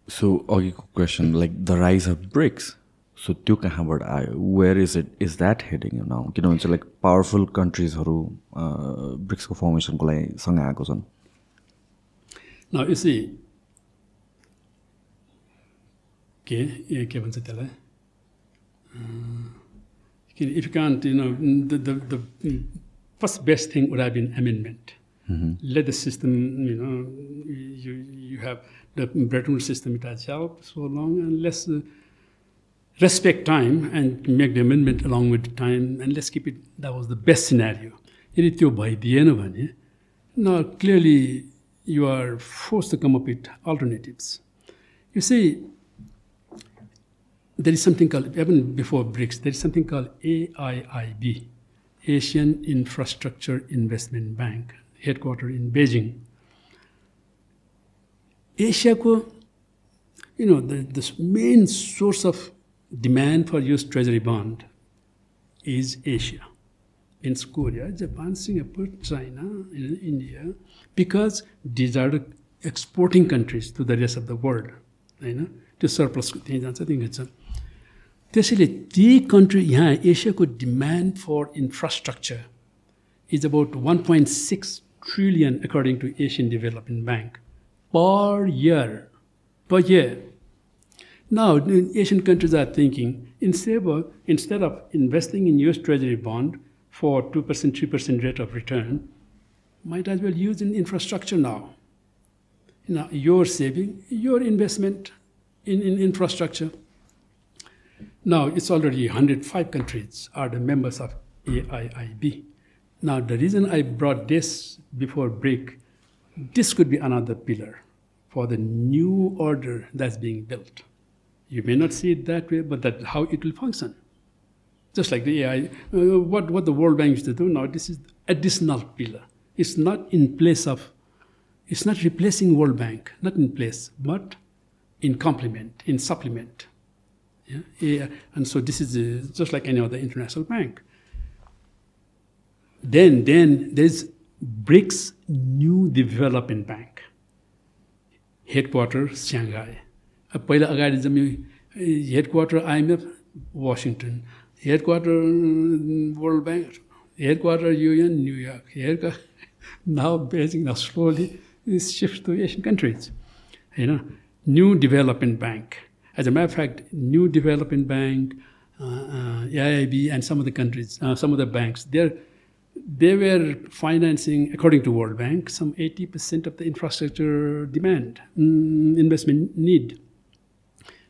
So, okay, question like the rise of BRICS. So, त्यो कहाँबाट आयो? Where is it? Is that heading now? किनभने like powerful countries हरू BRICS को formation को लागि सँग आएको छन्. Now you see, के भन्छ त्यसलाई? If you can't, the first best thing would have been amendment. Let the system, you have the Bretton Woods system, it has helped so long, and let's respect time and make the amendment along with time, and let's keep it. That was the best scenario. Now, clearly, you are forced to come up with alternatives. You see, there is something called, even before BRICS, there is something called AIIB, Asian Infrastructure Investment Bank, headquartered in Beijing. Asia ko, the main source of demand for US Treasury bond is Asia. In Korea, Japan, Singapore, China, India, because these are the exporting countries to the rest of the world. To surplus things. त्यसैले ती country यहाँ एसियाको demand for infrastructure is about 1.6 trillion according to Asian Development Bank per year. Now, Asian countries are thinking, instead of investing in US Treasury bond for 2%, 3% rate of return, might as well use in infrastructure now. Your saving, your investment in infrastructure. Now, it's already 105 countries are the members of AIIB. Now, the reason I brought this before BRIC, this could be another pillar for the new order that's being built. You may not see it that way, but that's how it will function. Just like the AI, what the World Bank used to do now, this is additional pillar. It's not in place of, it's not replacing World Bank, not in place, but in complement, in supplement. Yeah? And so this is just like any other international bank. Then there's BRICS New Development Bank, headquarters Shanghai. पहिला अगाडि जम्मै headquarter IMF Washington, headquarter World Bank, headquarter UN New York. Now Beijing now slowly shifts to Asian countries. New Development Bank. As a matter of fact, New Development Bank, AIIB, and some of the countries, some of the banks, they were financing, according to World Bank, some 80% of the infrastructure demand, investment need.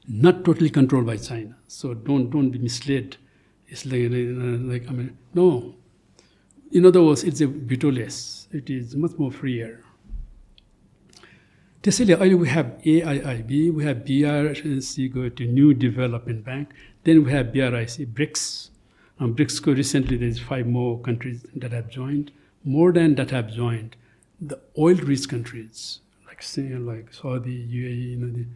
Not totally controlled by China. So don't be misled. It's no. In other words, it's a veto-less. It is much more freer. त्यसैले we have AIIB, we have BRIC, go to New Development Bank, then we have BRIC, BRICS. BRICS, recently there's 5 more countries that have joined. More than that have joined, the oil-rich countries, like Saudi, UAE,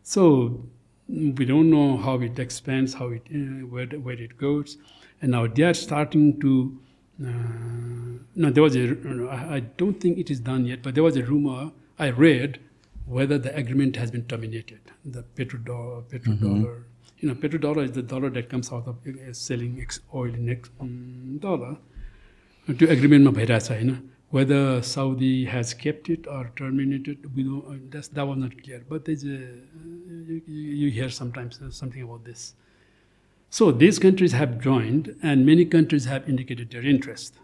so we don't know how it expands, how it where it goes, and now they are starting to. There was I don't think it is done yet, but there was a rumor I read whether the agreement has been terminated. The petrodollar, petrodollar is the dollar that comes out of selling oil in dollar. To agreement ma bhaira chaina. Whether Saudi has kept it or terminated, we don't, that was not clear. But there's you hear sometimes something about this. So these countries have joined, and many countries have indicated their interest.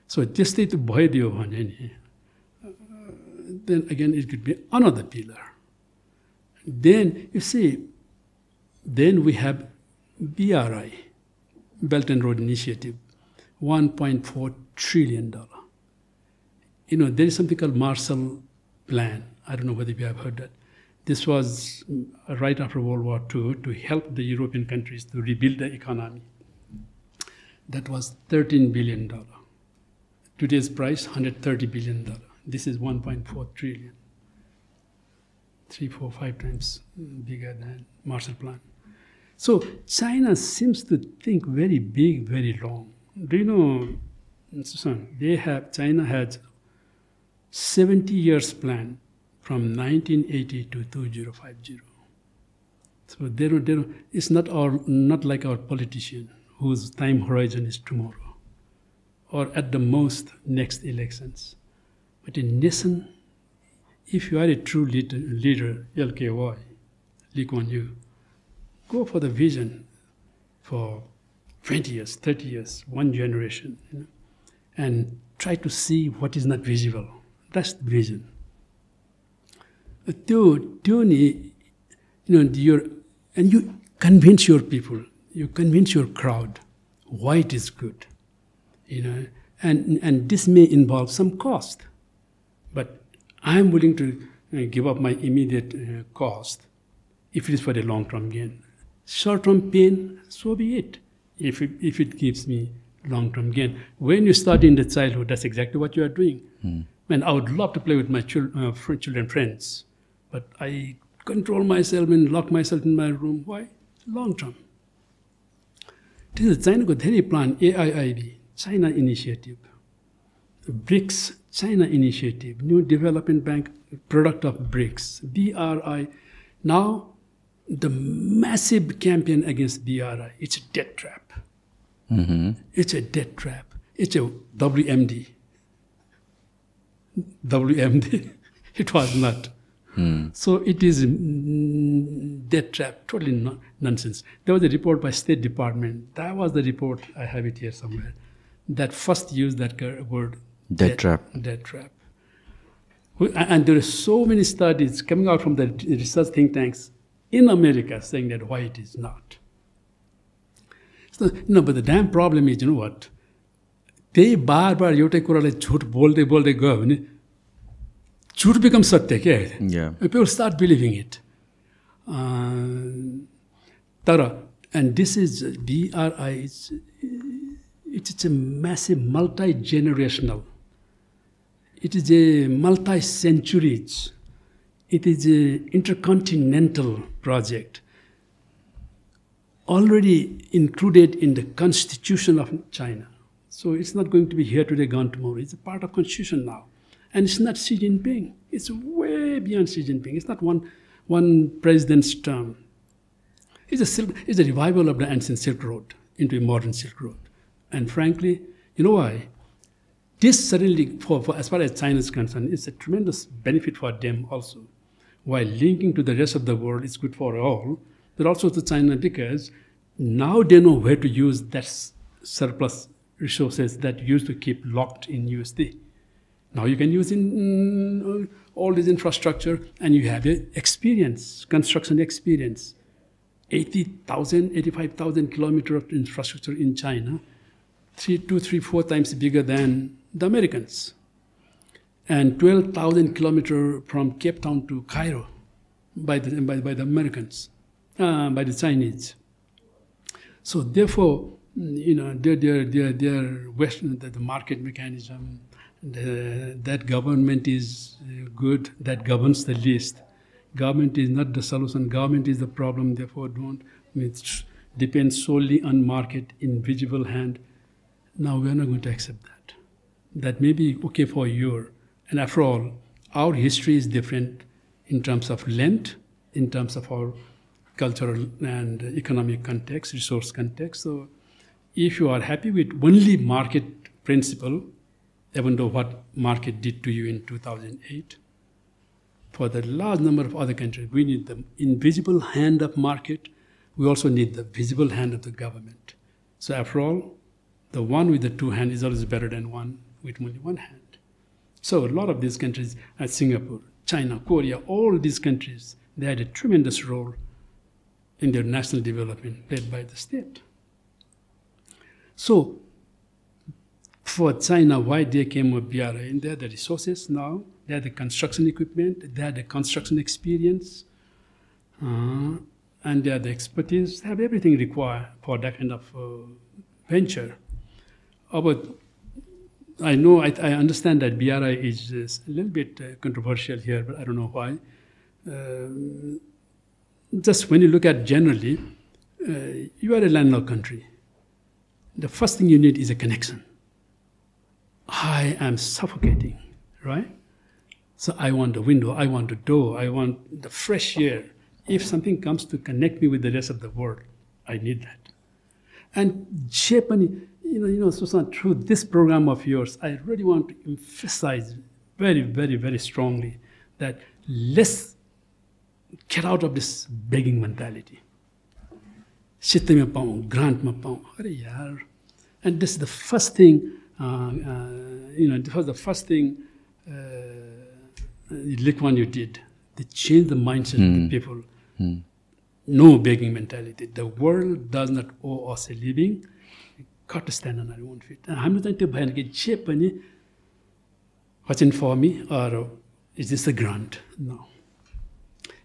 So त्यस्तै त भइदियो भने नि, then again it could be another pillar. Then you see, then we have BRI, Belt and Road Initiative, $1.4 trillion. There is something called Marshall Plan. I don't know whether you have heard that. This was right after World War II to help the European countries to rebuild the economy. That was $13 billion. Today's price, $130 billion. This is 1.4 trillion. 3, 4, 5 times bigger than Marshall Plan. So China seems to think very big, very long. Do you know, Sushant, China has 70 years plan from 1980 to 2050. So they don't, it's not like our politician whose time horizon is tomorrow, or at the most next elections. But in nation, if you are a true leader, LKY, Lee Kuan Yew, go for the vision for 20 years, 30 years, one generation, and try to see what is not visible. That's the vision. And you convince your people, you convince your crowd why it is good, and this may involve some cost, but I am willing to give up my immediate cost if it is for the long-term gain. Short-term pain, so be it, if it gives me long-term gain. When you start in the childhood, that's exactly what you are doing. Man, I would love to play with my children friends, but I control myself and lock myself in my room. Why? Long-term. This is China ko धेरै plan, AIIB, China Initiative, BRICS, China Initiative, New Development Bank, product of BRICS, BRI. Now, the massive campaign against BRI, it's a debt trap. It's a debt trap. It's a WMD. WMD, it was not. So it is debt trap, totally nonsense. There was a report by State Department. That was the report, I have it here somewhere, that first used that word. Debt trap. Debt trap. And there are so many studies coming out from the research think tanks in America saying that why it is not. So, but the damn problem is, what? They बार-बार एउटै कुरालाई झुट बोल्दै गयो भने झुट becomes satya क्या? Yeah. People start believing it. And this is BRI. It's a massive multi-generational. It is a multi-centuries. It is an intercontinental project already included in the Constitution of China. So it's not going to be here today, gone tomorrow. It's a part of Constitution now. And it's not Xi Jinping. It's way beyond Xi Jinping. It's not one president's term. It's a revival of the ancient Silk Road into a modern Silk Road. And frankly, you know why? This suddenly, for as far as China is concerned, is a tremendous benefit for them also. While linking to the rest of the world, it's good for all, but also to China because now they know where to use that surplus resources that used to keep locked in USD. Now you can use in all this infrastructure and you have experience, construction experience. 80,000, 85,000 kilometers of infrastructure in China, 4 times bigger than the Americans. And 12,000 kilometers from Cape Town to Cairo by the Americans, by the Chinese. So therefore, their Western, the market mechanism, that government is good, that governs the least. Government is not the solution, government is the problem, therefore it depends solely on market, invisible hand. Now we are not going to accept that. That may be okay for a year. And after all, our history is different in terms of length, in terms of our cultural and economic context, resource context. So if you are happy with only market principle, even though what market did to you in 2008, for the large number of other countries, we need the invisible hand of market. We also need the visible hand of the government. So after all, the one with the two hands is always better than one with only one hand. So a lot of these countries, Singapore, China, Korea, all these countries, they had a tremendous role in their national development played by the state. So for China, why they came with BRI? And they have the resources now, they have the construction equipment, they have the construction experience, and they have the expertise, they have everything required for that kind of venture. But I know, I understand that BRI is a little bit controversial here, but I don't know why. Just when you look at generally, you are a landlocked country. The first thing you need is a connection. I am suffocating, right? So I want a window, I want a door, I want the fresh air. If something comes to connect me with the rest of the world, I need that. And Japan, Sushant, through this program of yours, I really want to emphasize very, very, very strongly that let's get out of this begging mentality. Grant and this is the first thing, this was the first thing Lee Kuan Yew did. They changed the mindset of the people. No begging mentality. The world does not owe us a living. We got to stand on our own feet. And I'm not going to what's in for me, or is this a grant? No.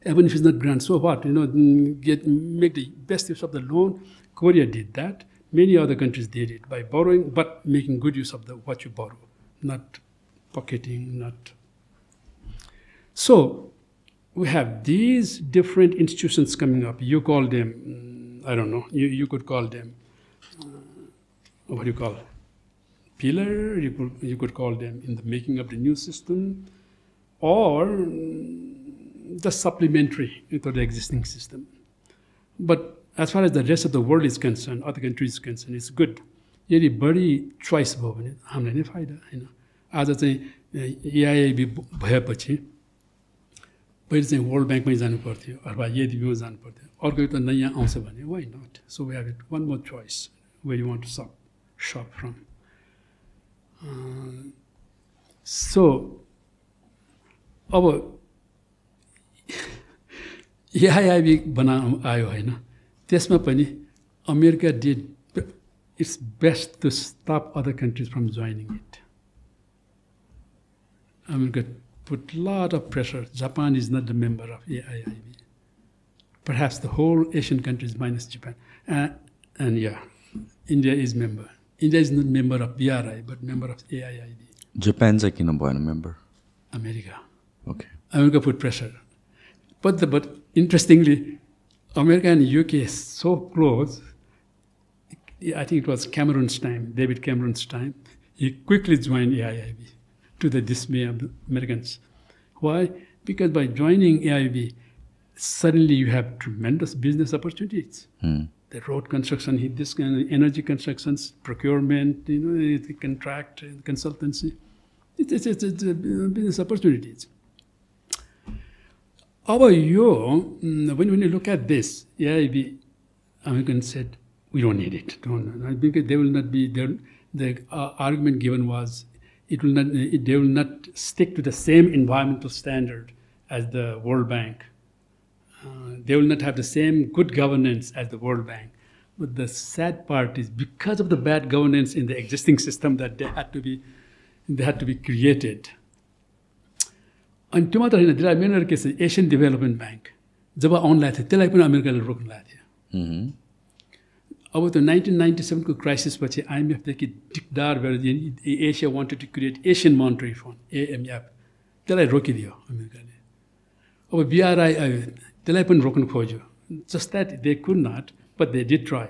Even if it's not grant, so what? Make the best use of the loan. Korea did that. Many other countries did it by borrowing, but making good use of what you borrow, not pocketing, not. So we have these different institutions coming up. You call them, I don't know, you could call them, what do you call it? Pillar, you could call them in the making of the new system, or just supplementary to the existing system. But as far as the rest of the world is concerned, other countries is concerned, it's good. Yeri body choice bhayo bhane hamलाई नै फाइदा हैन. आज चाहिँ AIIB भएपछि पहिले चाहिँ world ब्याङ्कमै जानु पर्थ्यो अथवा एडीबीमा जानु पर्थ्यो. अर्को त नयाँ आउँछ भने why not? So we have it one more choice where you want to shop from. So अब एआईआईबी आयो हैन. त्यसमा पनि America did its best to stop other countries from joining it. America put a lot of pressure. Japan is not a member of AIIB. Perhaps the whole Asian countries minus Japan. And yeah, India is member. India is not member of BRI, but member of AIIB. Japan's a member. America. Okay. America put pressure. But interestingly, America and UK is so close. I think it was Cameron's time, David Cameron's time. He quickly joined AIIB to the dismay of the Americans. Why? Because by joining AIIB, suddenly you have tremendous business opportunities. The road construction, this kind of energy constructions, procurement, the contract, consultancy. It's business opportunities. When you look at this, AIIB, Americans said, we don't need it. Because they will not be there. The argument given was they will not stick to the same environmental standard as the World Bank. They will not have the same good governance as the World Bank. But the sad part is because of the bad governance in the existing system that they had to be created. And त्यो मात्र हैन, there are many other cases. Asian Development Bank जब आउन लाग्यो त्यसलाई पनि अमेरिकाले रोक्न लाग्यो. अब त्यो 1997 को क्राइसिस पछि IMF देखि दिकदार भएर Asia wanted to create Asian monetary fund AMF त्यसलाई रोकिदियो अमेरिकाले. अब BRI आयो त्यसलाई पनि रोक्न खोज्यो. Just that they could not, but they did try.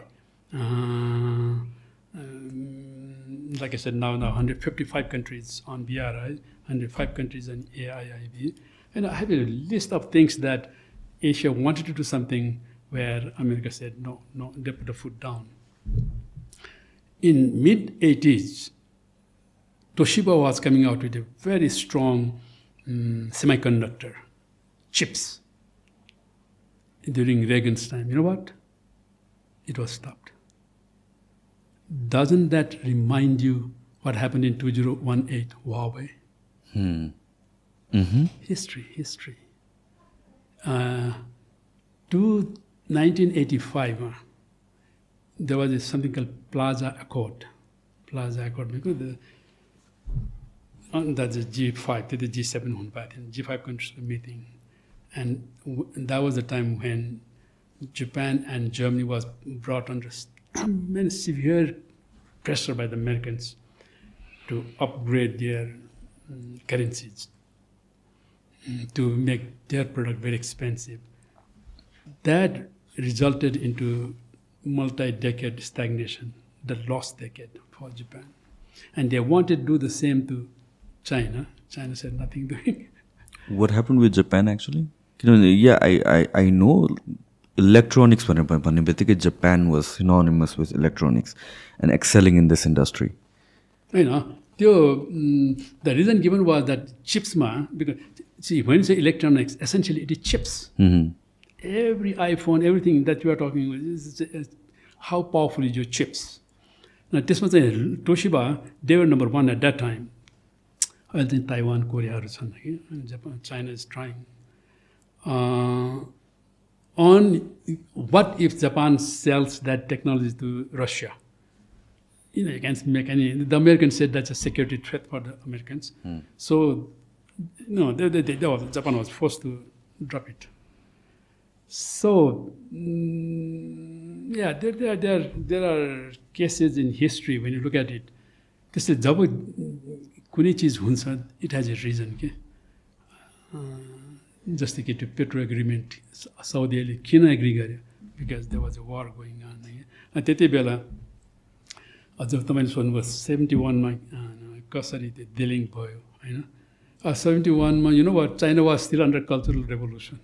Like I said, now 155 countries on BRI, 105 countries on AIIB. And I have a list of things that Asia wanted to do something where America said, no, they put the foot down. In mid-80s, Toshiba was coming out with a very strong semiconductor chips during Reagan's time. You know what? It was stopped. Doesn't that remind you what happened in 2018 Huawei? History. 1985, there was something called Plaza Accord. Because that's the G5, the G7 G5 countries were meeting. And that was the time when Japan and Germany was brought under tremendous severe pressure by the Americans to upgrade their currencies, to make their product very expensive. That resulted into multi-decade stagnation, the lost decade for Japan. And they wanted to do the same to China. China said nothing doing. What happened with Japan actually? Yeah, I know electronics Japan was synonymous with electronics and excelling in this industry. The reason given was that chips because see, when you say electronics, essentially it is chips. Every iPhone, everything that you are talking about is how powerful is your chips. Now this was Toshiba, they were number one at that time. I think Taiwan, Korea, and Japan, China is trying. On what if Japan sells that technology to Russia? You can't make any. The Americans said that's a security threat for the Americans. So, Japan was forced to drop it. So, yeah, there are cases in history when you look at it. This is कुनै चीज हुन्छ, it has a reason के जस्तै कि त्यो petro agreement साउदीले किन agree गर्यो, because there was a war going on. त्यति बेला अझ तपाईँले सोध्नुभयो 71 मा कसरी त्यो डिलिङ भयो हैन. 71 मा China was still under cultural revolution.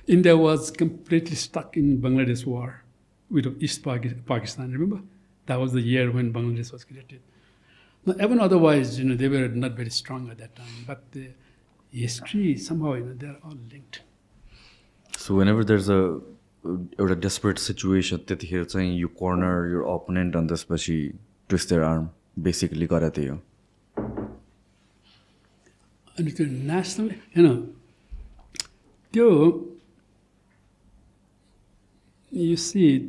India was completely stuck in Bangladesh war with East Pakistan. Remember, that was the year when Bangladesh was created. Now, even otherwise, they were not very strong at that time. But the history, somehow, they are all linked. So whenever there's a desperate situation, you corner your opponent and त्यसपछि twist their arm, basically karate ho. And it's national, you see,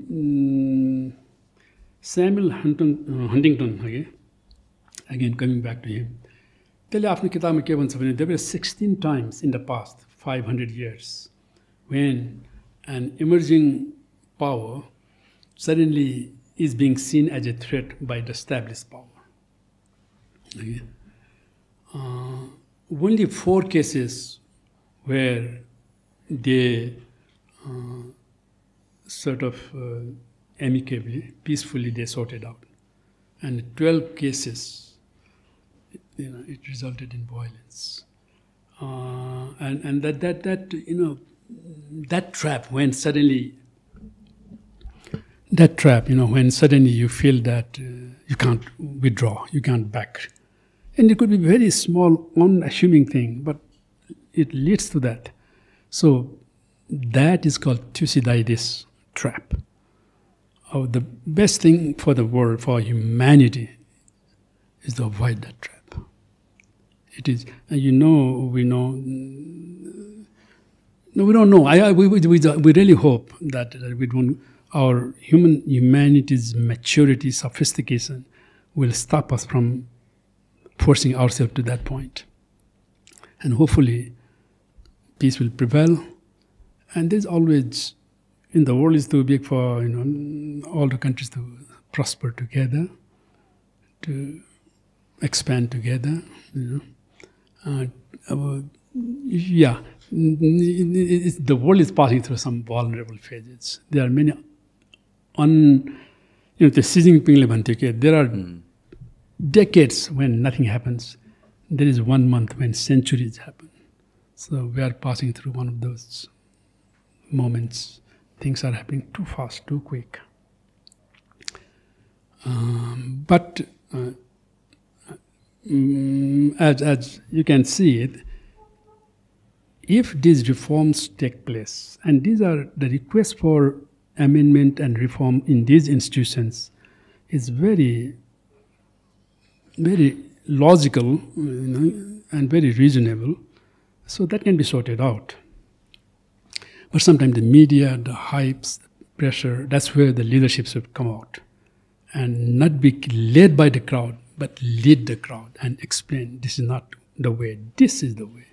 Samuel Huntington, okay? Again, coming back to him. There were 16 times in the past 500 years when an emerging power suddenly is being seen as a threat by the established power. Okay. Only 4 cases where they sort of amicably, peacefully they sorted out. And 12 cases, it resulted in violence. And that trap when suddenly you feel that you can't withdraw, you can't back. And it could be a very small, unassuming thing, but it leads to that. So that is called Thucydides trap. The best thing for the world, for humanity, is to avoid that trap. It is, and we know. No, we don't know. We really hope that we don't. Our humanity's maturity, sophistication, will stop us from forcing ourselves to that point. And hopefully, peace will prevail. And there's always, the world is too big for all the countries to prosper together, to expand together. The world is passing through some vulnerable phases. There are many the Xi Jinping there are decades when nothing happens. There is 1 month when centuries happen. So we are passing through one of those moments. Things are happening too fast, too quick. But as you can see it, if these reforms take place, and these are the requests for amendment and reform in these institutions, is very, very logical, and very reasonable. So that can be sorted out. But sometimes the media, the hypes, the pressure, that's where the leadership should come out. And not be led by the crowd, but lead the crowd and explain this is not the way, this is the way.